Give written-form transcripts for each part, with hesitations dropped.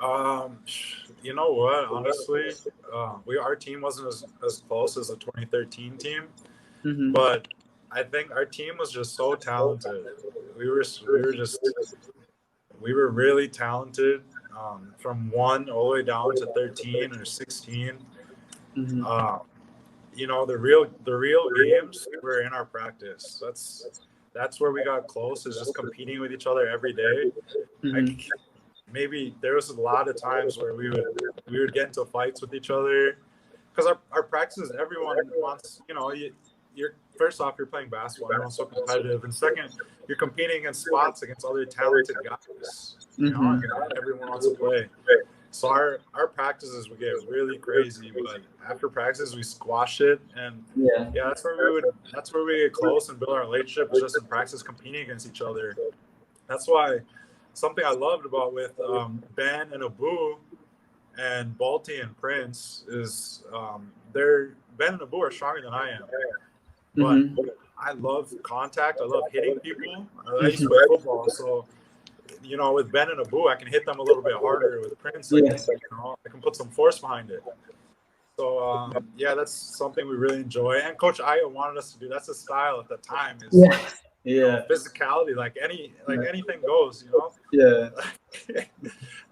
Um, you know what? Honestly, our team wasn't as close as the 2013 team, Mm-hmm. but I think our team was just so talented. We were really talented, from 1 all the way down to 13 or 16. Mm-hmm. Um, the real games were in our practice. That's where we got close. Is just competing with each other every day. Mm-hmm. Like maybe there was a lot of times where we would get into fights with each other because our practices, everyone wants, you're first off, you're playing basketball, everyone's so competitive, and second, you're competing against spots against other talented guys, Mm-hmm. and everyone wants to play. So our practices would get really crazy, but after practices we squash it. And Yeah. yeah, that's where we get close and build our relationship, is just in practice competing against each other. That's why something I loved about with Ben and Abu and Balti and Prince is, they're Ben and Abu are stronger than I am, but Mm-hmm. I love contact. I love hitting people. I used to play Mm-hmm. football, so with Ben and Abu, I can hit them a little bit harder. With Prince, I can Yes. I can put some force behind it. So yeah, that's something we really enjoy. And Coach Aya wanted us to do. That's the style at the time. Is Yeah. Yeah. physicality, like anything goes. Yeah.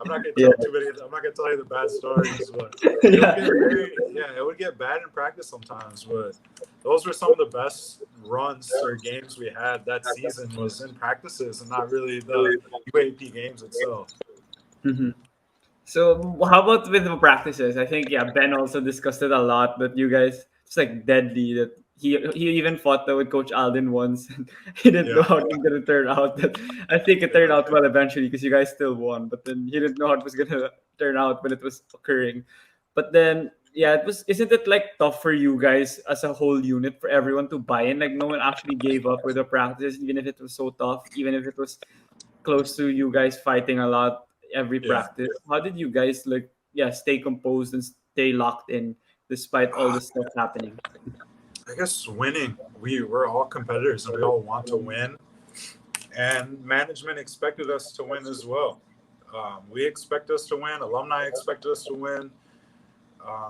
I'm not gonna Yeah. tell too many. I'm not gonna tell you the bad stories, but it would Yeah. get it would get bad in practice sometimes. But those were some of the best runs or games we had that season, was in practices and not really the UAP games itself. Mm-hmm. So how about with the practices? I think yeah, Ben also discussed it a lot. That you guys it's like deadly. That he even fought that with Coach Alden once. And he didn't know Yeah, how it was gonna turn out. That I think it turned yeah, out well eventually because you guys still won. But then he didn't know how it was gonna turn out when it was occurring. But then yeah, it was. Isn't it like tough for you guys as a whole unit for everyone to buy in? Like no one actually gave up with the practices, even if it was so tough, even if it was close to you guys fighting a lot every yeah. practice. How did you guys like yeah stay composed and stay locked in despite all Uh, this stuff happening? I guess winning. We're all competitors and we all want to win. And management expected us to win as well. We expect us to win. Alumni expect us to win.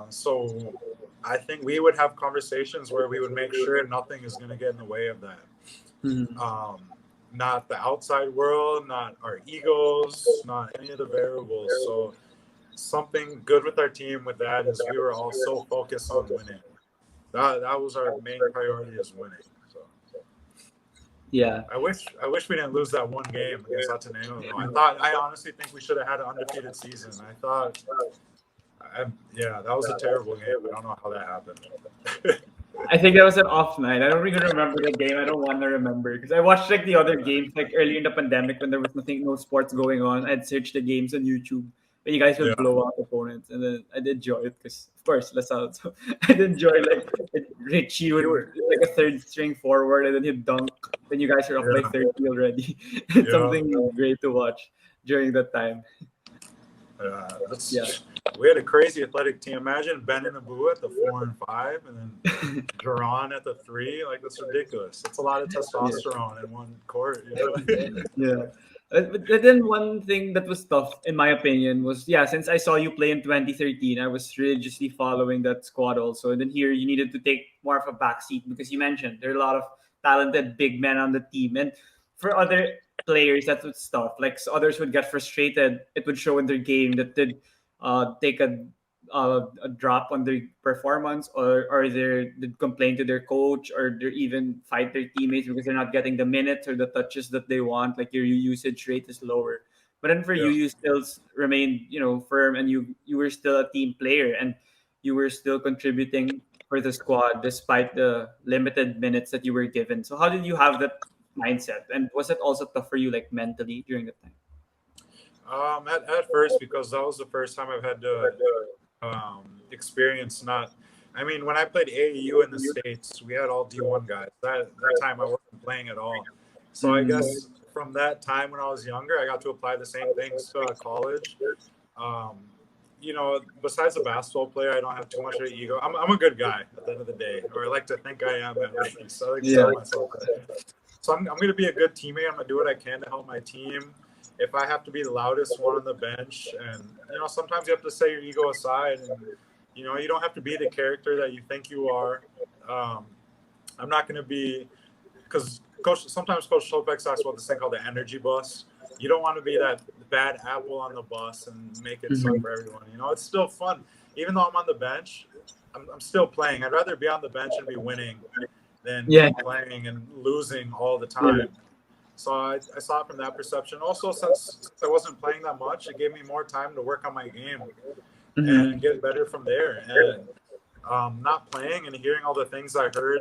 So I think we would have conversations where we would make sure nothing is going to get in the way of that. Mhm. Um, Not the outside world, not our egos, not any of the variables. So something good with our team with that is we were all so focused on winning. That was our main priority, is winning. So Yeah. I wish we didn't lose that one game against Ateneo though. I honestly think we should have had an undefeated season. Yeah, that was a terrible game. I don't know how that happened. I think that was an off night. I don't even remember the game. I don't want to remember because I watched like the other games like early in the pandemic when there was nothing, no sports going on. I'd search the games on YouTube when you guys would Yeah, blow out opponents, and then I'd enjoy it because of course LaSalle. So I'd enjoy like Richie you would were. like a third string forward, and then he'd dunk when you guys are up by Yeah, 30 already. It's yeah. something great to watch during that time. Yeah. That's We had a crazy athletic team. Imagine Ben and Abu at the 4 and 5, and then Duran at the 3. Like, that's ridiculous. That's a lot of Yeah. testosterone in one court. Yeah. But then one thing that was tough, in my opinion, was yeah, since I saw you play in 2013, I was religiously following that squad also. And then here you needed to take more of a backseat because you mentioned there are a lot of talented big men on the team. And for other players, that was tough. Like others would get frustrated. It would show in their game that they'd take a drop on their performance, or they complain to their coach, or they even fight their teammates because they're not getting the minutes or the touches that they want, like your usage rate is lower. But then for you, Yeah. you still remained firm, and you were still a team player, and you were still contributing for the squad despite the limited minutes that you were given. So how did you have that mindset, and was it also tough for you like mentally during that time? At first, because that was the first time I've had to experience not. I mean, when I played AAU in the States, we had all D1 guys. That time I wasn't playing at all. So I Mm, guess from that time when I was younger, I got to apply the same things to college. Um, Besides a basketball player, I don't have too much of an ego. I'm a good guy at the end of the day, or I like to think I am at least. So I like to yeah. tell myself that. So I'm going to be a good teammate. I'm going to do what I can to help my team. if I have to be the loudest one on the bench, and sometimes you have to set your ego aside, and you don't have to be the character that you think you are. I'm not going to be, because sometimes Coach Schopek talks about this thing called the energy bus. You don't want to be that bad apple on the bus and make it suck for everyone. It's still fun. Even though I'm on the bench, I'm still playing. I'd rather be on the bench and be winning than be playing and losing all the time. Yeah. So I saw it from that perception. Also, since I wasn't playing that much, it gave me more time to work on my game and get better from there. And not playing and hearing all the things I heard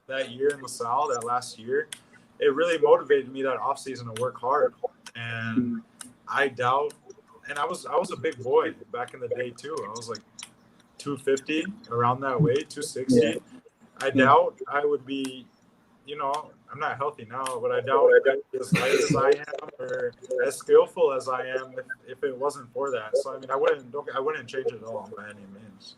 that year in LaSalle, that last year, it really motivated me that offseason to work hard. And I doubt, and I was a big boy back in the day too. I was like 250, around that weight, 260. Yeah. I doubt I would be, I'm not healthy now, but I doubt I'd be as light as I am or as skillful as I am if it wasn't for that. So I mean, I wouldn't change it at all by any means.